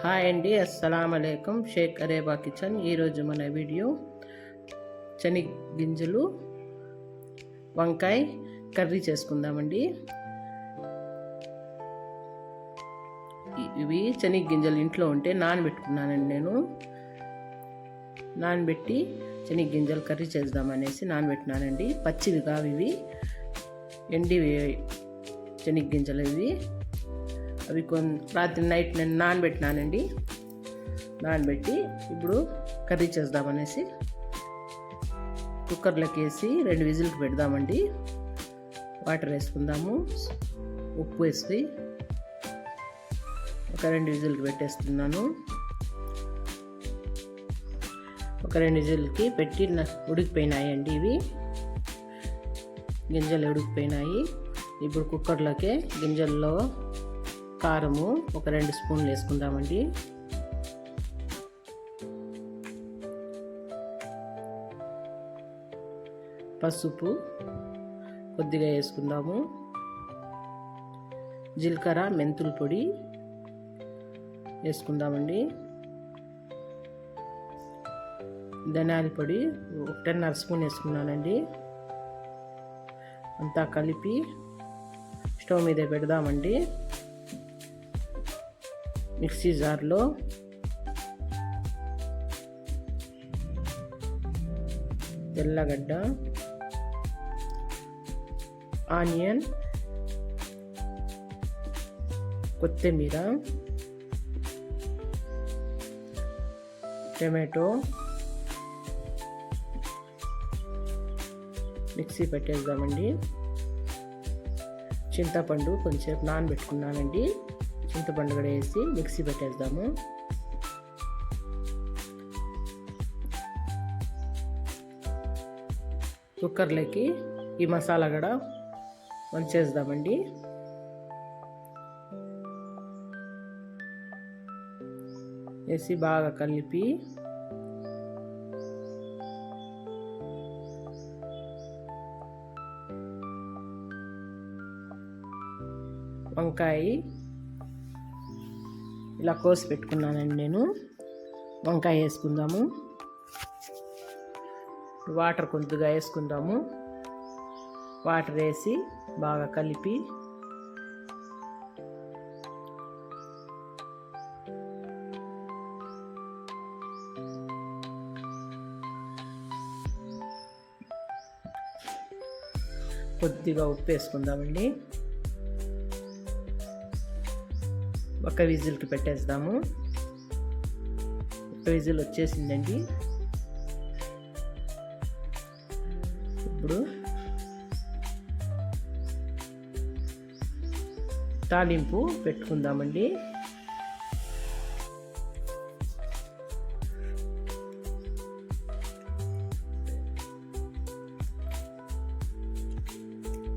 Hi అండి, అస్సలాము అలైకుం. Sheikh అరేబా kitchen. ఈరోజు మన వీడియో శనగ గింజలు వంకాయ కర్రీ చేసుకుందామండి. ఇవి శనగ గింజలు ఇంట్లో ఉంటే నానబెట్టుకున్నానండి. నేను నానబెట్టి శనగ గింజలు కర్రీ చేద్దామనేసి నానబెట్టినానండి. పచ్చివి కావు ఇవి, ఎండివి శనగ గింజలు ఇవి. అవి రాత్రి నైట్ నేను నానబెట్టినానండి. నానబెట్టి ఇప్పుడు కర్రీ చేద్దామనేసి కుక్కర్లోకి వేసి 2 విజిల్కి పెడదామండి. వాటర్ వేసుకుందాము, ఉప్పు వేసి ఒక 2 విజిల్కి పెట్టేస్తున్నాను. ఒక 2 విజిల్కి పెట్టి ఉడికిపోయినాయండి. ఇవి గింజలు ఉడికిపోయినాయి. ఇప్పుడు కుక్కర్లోకి గింజల్లో కారము ఒక 2 స్పూన్లు వేసుకుందామండి. పసుపు కొద్దిగా వేసుకుందాము. జీలకర్ర మెంతుల పొడి వేసుకుందామండి. ధనియాల పొడి 1.5 స్పూన్ వేసుకున్నానండి. అంతా కలిపి స్టవ్ మీద పెడదామండి. మిక్సీ జార్లో తెల్లగడ్డ, ఆనియన్, కొత్తిమీర, టమాటో మిక్సీ పెట్టేద్దామండి. చింతపండు కొంచెంసేపు నానబెట్టుకున్నానండి. చింతపండు కూడా వేసి మిక్సీ పెట్టేద్దాము. కుక్కర్లోకి ఈ మసాలా కూడా వంచేద్దామండి. వేసి బాగా కలిపి వంకాయ ఇలా కోసి పెట్టుకున్నానండి నేను. వంకాయ వేసుకుందాము. వాటర్ కొద్దిగా వేసుకుందాము. వాటర్ వేసి బాగా కలిపి కొద్దిగా ఉప్పు వేసుకుందామండి. ఒక విజిల్కి పెట్టేద్దాము. ఒక విజిల్ వచ్చేసిందండి. ఇప్పుడు తాలింపు పెట్టుకుందామండి.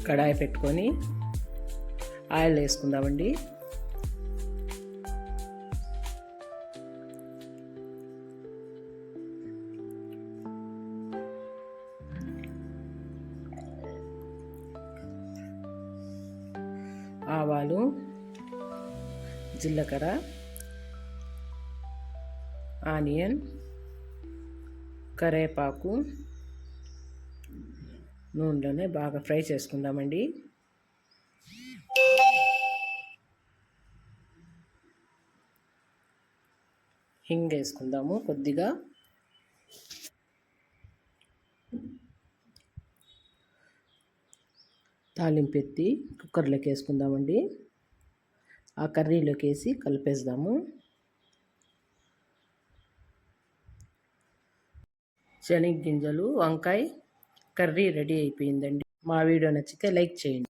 కడాయి పెట్టుకొని ఆయిల్ వేసుకుందామండి. ఆవాలు, జీలకర్ర, ఆనియన్, కరివేపాకు నూనెలోనే బాగా ఫ్రై చేసుకుందామండి. హింగ్ వేసుకుందాము కొద్దిగా. తాలింపు ఎత్తి కుక్కర్లోకి వేసుకుందామండి. ఆ కర్రీలోకి వేసి కలిపేద్దాము. శనగ గింజలు వంకాయ కర్రీ రెడీ అయిపోయిందండి. మా వీడియో నచ్చితే లైక్ చేయండి.